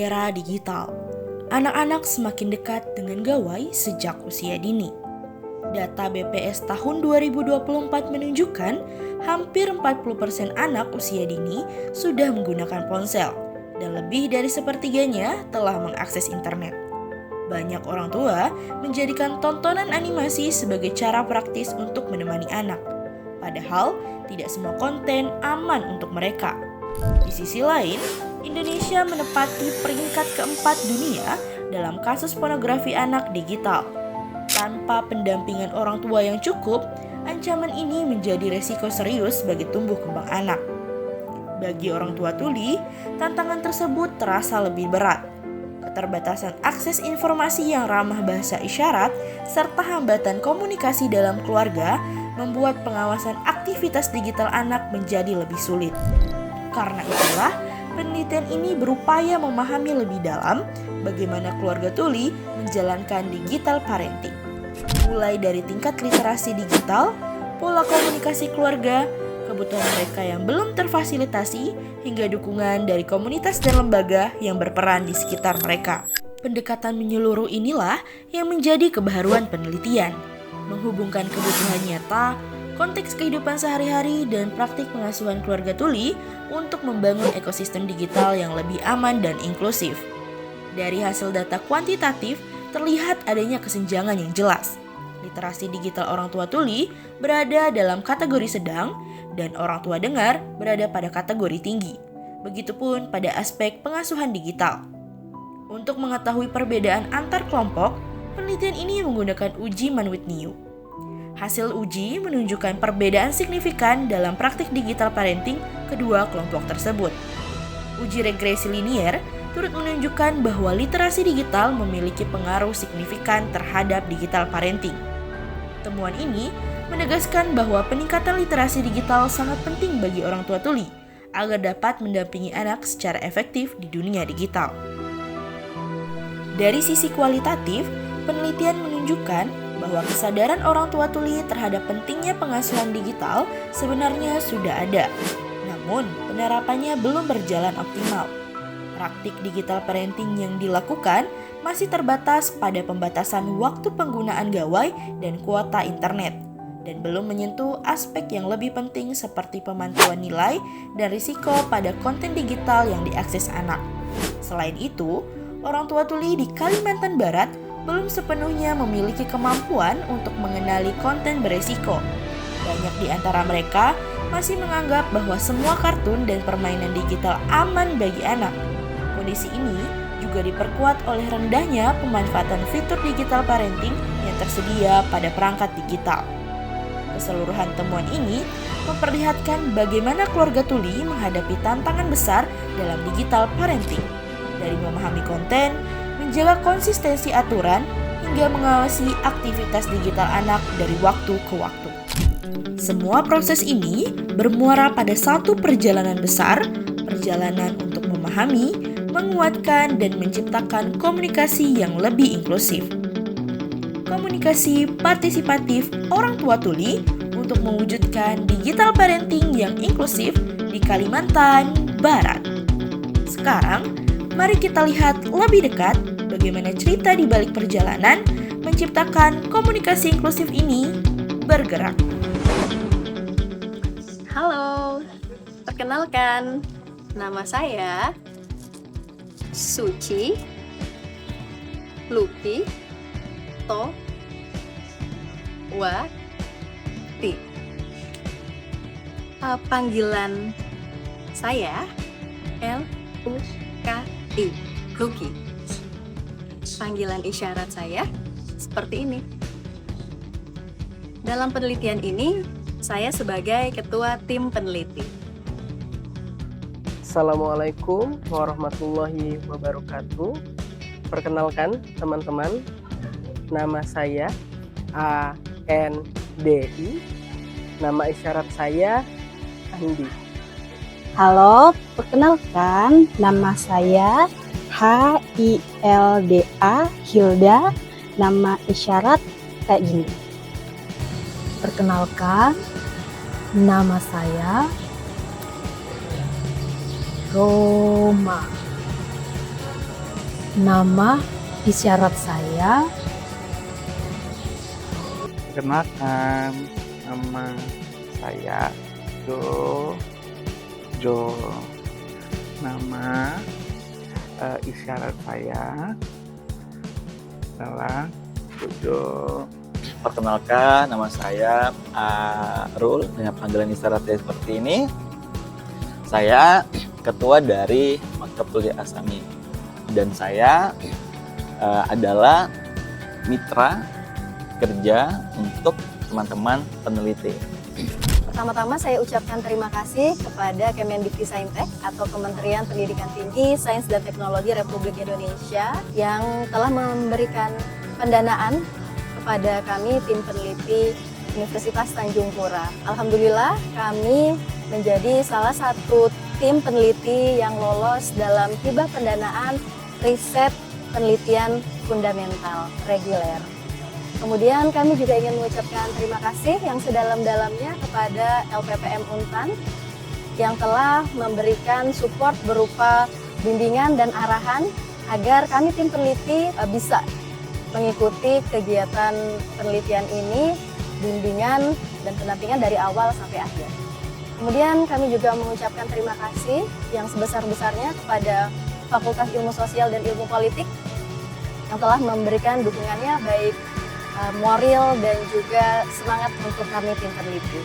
era digital. Anak-anak semakin dekat dengan gawai sejak usia dini. Data BPS tahun 2024 menunjukkan hampir 40% anak usia dini sudah menggunakan ponsel dan lebih dari sepertiganya telah mengakses internet. Banyak orang tua menjadikan tontonan animasi sebagai cara praktis untuk menemani anak. Padahal tidak semua konten aman untuk mereka. Di sisi lain, Indonesia menempati peringkat keempat dunia dalam kasus pornografi anak digital. Tanpa pendampingan orang tua yang cukup, ancaman ini menjadi resiko serius bagi tumbuh kembang anak. Bagi orang tua tuli, tantangan tersebut terasa lebih berat. Keterbatasan akses informasi yang ramah bahasa isyarat serta hambatan komunikasi dalam keluarga membuat pengawasan aktivitas digital anak menjadi lebih sulit. Karena itulah, penelitian ini berupaya memahami lebih dalam bagaimana keluarga tuli menjalankan digital parenting. Mulai dari tingkat literasi digital, pola komunikasi keluarga, kebutuhan mereka yang belum terfasilitasi, hingga dukungan dari komunitas dan lembaga yang berperan di sekitar mereka. Pendekatan menyeluruh inilah yang menjadi kebaharuan penelitian, menghubungkan kebutuhan nyata, konteks kehidupan sehari-hari, dan praktik pengasuhan keluarga tuli untuk membangun ekosistem digital yang lebih aman dan inklusif. Dari hasil data kuantitatif, terlihat adanya kesenjangan yang jelas. Literasi digital orang tua tuli berada dalam kategori sedang, dan orang tua dengar berada pada kategori tinggi. Begitupun pada aspek pengasuhan digital. Untuk mengetahui perbedaan antar kelompok, penelitian ini menggunakan uji Mann-Whitney. Hasil uji menunjukkan perbedaan signifikan dalam praktik digital parenting kedua kelompok tersebut. Uji regresi linier turut menunjukkan bahwa literasi digital memiliki pengaruh signifikan terhadap digital parenting. Temuan ini menegaskan bahwa peningkatan literasi digital sangat penting bagi orang tua tuli agar dapat mendampingi anak secara efektif di dunia digital. Dari sisi kualitatif, penelitian menunjukkan bahwa kesadaran orang tua tuli terhadap pentingnya pengasuhan digital sebenarnya sudah ada. Namun, penerapannya belum berjalan optimal. Praktik digital parenting yang dilakukan masih terbatas pada pembatasan waktu penggunaan gawai dan kuota internet, dan belum menyentuh aspek yang lebih penting seperti pemantauan nilai dan risiko pada konten digital yang diakses anak. Selain itu, orang tua tuli di Kalimantan Barat belum sepenuhnya memiliki kemampuan untuk mengenali konten beresiko. Banyak di antara mereka masih menganggap bahwa semua kartun dan permainan digital aman bagi anak. Kondisi ini juga diperkuat oleh rendahnya pemanfaatan fitur digital parenting yang tersedia pada perangkat digital. Keseluruhan temuan ini memperlihatkan bagaimana keluarga tuli menghadapi tantangan besar dalam digital parenting, dari memahami konten, menjaga konsistensi aturan, hingga mengawasi aktivitas digital anak dari waktu ke waktu. Semua proses ini bermuara pada satu perjalanan besar, perjalanan untuk memahami, menguatkan, dan menciptakan komunikasi yang lebih inklusif. Komunikasi partisipatif orang tua tuli untuk mewujudkan digital parenting yang inklusif di Kalimantan Barat. Sekarang, mari kita lihat lebih dekat bagaimana cerita di balik perjalanan menciptakan komunikasi inklusif ini bergerak. Halo, perkenalkan, nama saya Suci Lupi To Wati. Panggilan saya Luki. Luki. Panggilan isyarat saya seperti ini. Dalam penelitian ini, saya sebagai ketua tim peneliti. Assalamualaikum warahmatullahi wabarakatuh. Perkenalkan teman-teman, nama saya ANDI. Nama isyarat saya Andi. Halo, perkenalkan nama saya HILDA Hilda. Nama isyarat kayak gini. Perkenalkan, nama saya Roma. Nama isyarat saya Perkenalkan, nama saya Jo. Nama isyarat saya adalah Jojo. Perkenalkan, nama saya Arul, dengan panggilan isyarat saya seperti ini. Saya ketua dari Maktab Tuli Asami dan saya adalah mitra kerja untuk teman-teman peneliti. Pertama-tama saya ucapkan terima kasih kepada Kemendikbudristek atau Kementerian Pendidikan Tinggi, Sains dan Teknologi Republik Indonesia yang telah memberikan pendanaan kepada kami tim peneliti Universitas Tanjung Pura. Alhamdulillah kami menjadi salah satu tim peneliti yang lolos dalam hibah pendanaan riset penelitian fundamental reguler. Kemudian kami juga ingin mengucapkan terima kasih yang sedalam-dalamnya kepada LPPM Untan yang telah memberikan support berupa bimbingan dan arahan agar kami tim peneliti bisa mengikuti kegiatan penelitian ini, bimbingan dan pendampingan dari awal sampai akhir. Kemudian kami juga mengucapkan terima kasih yang sebesar-besarnya kepada Fakultas Ilmu Sosial dan Ilmu Politik yang telah memberikan dukungannya baik moral dan juga semangat untuk kami tim peneliti.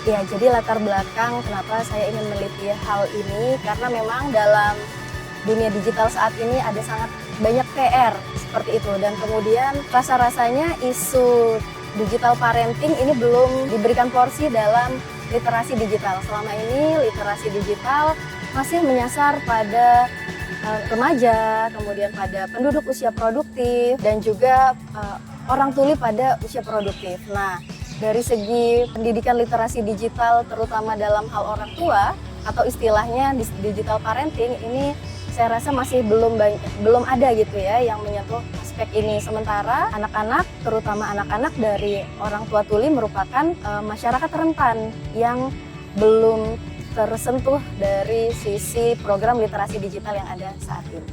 Ya, jadi latar belakang kenapa saya ingin meneliti hal ini karena memang dalam dunia digital saat ini ada sangat banyak PR seperti itu dan kemudian rasa-rasanya isu digital parenting ini belum diberikan porsi dalam literasi digital. Selama ini literasi digital masih menyasar pada remaja, kemudian pada penduduk usia produktif dan juga orang tuli pada usia produktif. Nah, dari segi pendidikan literasi digital terutama dalam hal orang tua atau istilahnya digital parenting ini saya rasa masih belum ada gitu ya yang menyentuh aspek ini. Sementara anak-anak, terutama anak-anak dari orang tua tuli merupakan masyarakat rentan yang belum tersentuh dari sisi program literasi digital yang ada saat ini.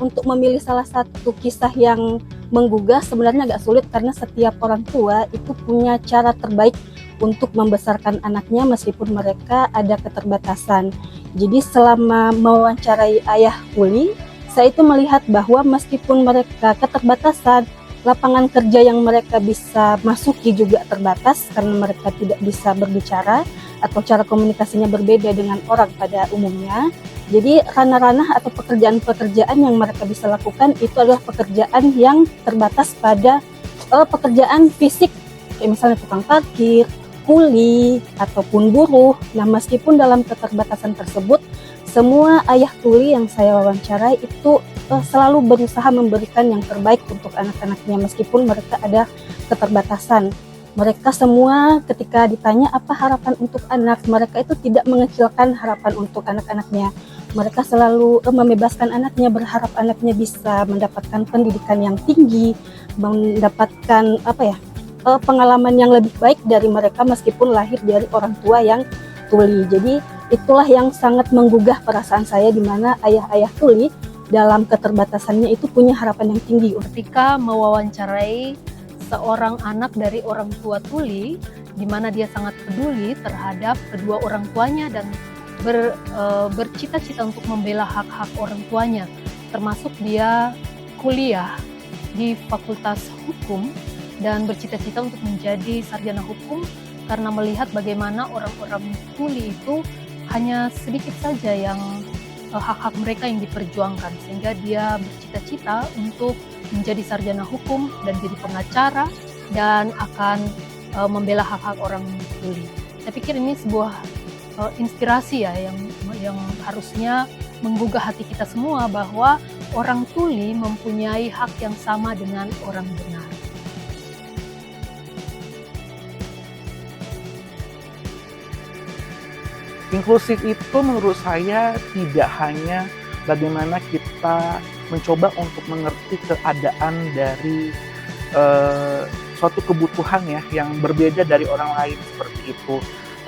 Untuk memilih salah satu kisah yang menggugah sebenarnya agak sulit karena setiap orang tua itu punya cara terbaik untuk membesarkan anaknya meskipun mereka ada keterbatasan. Jadi selama mewawancarai ayah tuli, saya itu melihat bahwa meskipun mereka keterbatasan, lapangan kerja yang mereka bisa masuki juga terbatas karena mereka tidak bisa berbicara atau cara komunikasinya berbeda dengan orang pada umumnya. Jadi ranah-ranah atau pekerjaan-pekerjaan yang mereka bisa lakukan itu adalah pekerjaan yang terbatas pada pekerjaan fisik, kayak misalnya tukang parkir, kuli, ataupun buruh. Nah, meskipun dalam keterbatasan tersebut, semua ayah tuli yang saya wawancarai itu selalu berusaha memberikan yang terbaik untuk anak-anaknya meskipun mereka ada keterbatasan. Mereka semua ketika ditanya apa harapan untuk anak, mereka itu tidak mengecilkan harapan untuk anak-anaknya. Mereka selalu membebaskan anaknya, berharap anaknya bisa mendapatkan pendidikan yang tinggi, mendapatkan pengalaman yang lebih baik dari mereka meskipun lahir dari orang tua yang tuli. Jadi itulah yang sangat menggugah perasaan saya di mana ayah-ayah tuli dalam keterbatasannya itu punya harapan yang tinggi. ketika mewawancarai seorang anak dari orang tua tuli, di mana dia sangat peduli terhadap kedua orang tuanya dan bercita-cita untuk membela hak-hak orang tuanya, termasuk dia kuliah di Fakultas Hukum dan bercita-cita untuk menjadi sarjana hukum karena melihat bagaimana orang-orang tuli itu hanya sedikit saja yang hak-hak mereka yang diperjuangkan, sehingga dia bercita-cita untuk menjadi sarjana hukum dan jadi pengacara dan akan membela hak-hak orang tuli. Saya pikir ini sebuah inspirasi ya yang harusnya menggugah hati kita semua bahwa orang tuli mempunyai hak yang sama dengan orang benar. Inklusif itu menurut saya tidak hanya bagaimana kita mencoba untuk mengerti keadaan dari suatu kebutuhan ya yang berbeda dari orang lain seperti itu.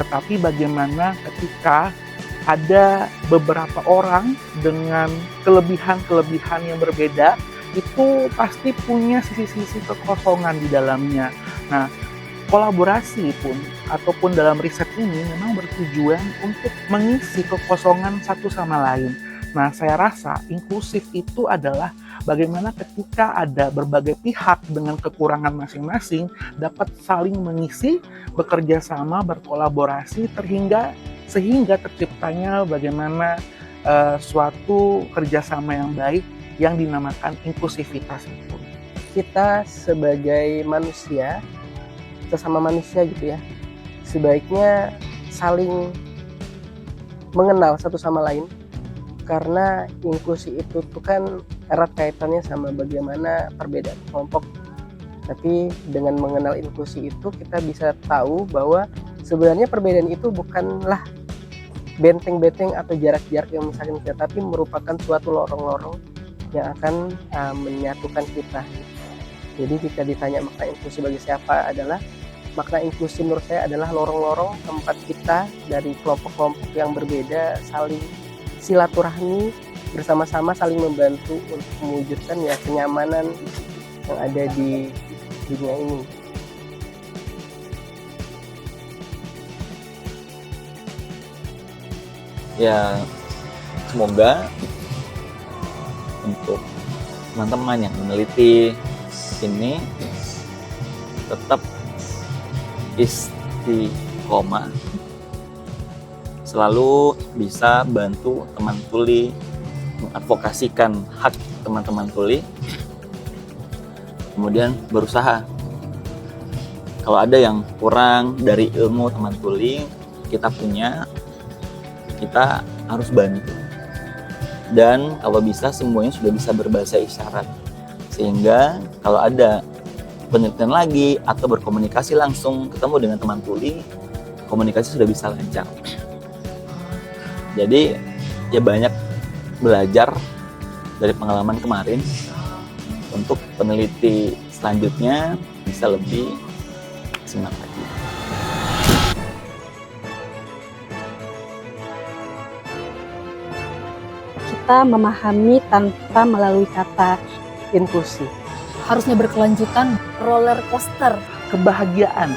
Tetapi bagaimana ketika ada beberapa orang dengan kelebihan-kelebihan yang berbeda, itu pasti punya sisi-sisi kekosongan di dalamnya. Nah, kolaborasi pun ataupun dalam riset ini memang bertujuan untuk mengisi kekosongan satu sama lain. Nah, saya rasa inklusif itu adalah bagaimana ketika ada berbagai pihak dengan kekurangan masing-masing dapat saling mengisi, bekerja sama, berkolaborasi, sehingga terciptanya bagaimana suatu kerjasama yang baik yang dinamakan inklusivitas itu. Kita sebagai manusia, sesama manusia gitu ya, sebaiknya saling mengenal satu sama lain, karena inklusi itu tuh kan erat kaitannya sama bagaimana perbedaan kelompok. Tapi dengan mengenal inklusi itu kita bisa tahu bahwa sebenarnya perbedaan itu bukanlah benteng-benteng atau jarak-jarak yang memisahkan kita, tapi merupakan suatu lorong-lorong yang akan menyatukan kita. Jadi jika ditanya makna inklusi bagi siapa, adalah makna inklusi menurut saya adalah lorong-lorong tempat kita dari kelompok-kelompok yang berbeda saling silaturahmi, bersama-sama saling membantu untuk mewujudkan ya kenyamanan yang ada di dunia ini. Ya, semoga untuk teman-teman yang meneliti ini tetap istiqomah, selalu bisa bantu teman tuli, mengadvokasikan hak teman-teman tuli, kemudian berusaha. Kalau ada yang kurang dari ilmu teman tuli, kita harus bantu. Dan kalau bisa semuanya sudah bisa berbahasa isyarat, sehingga kalau ada penelitian lagi atau berkomunikasi langsung ketemu dengan teman tuli, komunikasi sudah bisa lancar. Jadi ya banyak belajar dari pengalaman kemarin untuk peneliti selanjutnya bisa lebih simak lagi. Kita memahami tanpa melalui kata. Inklusi Harusnya berkelanjutan. Roller coaster. Kebahagiaan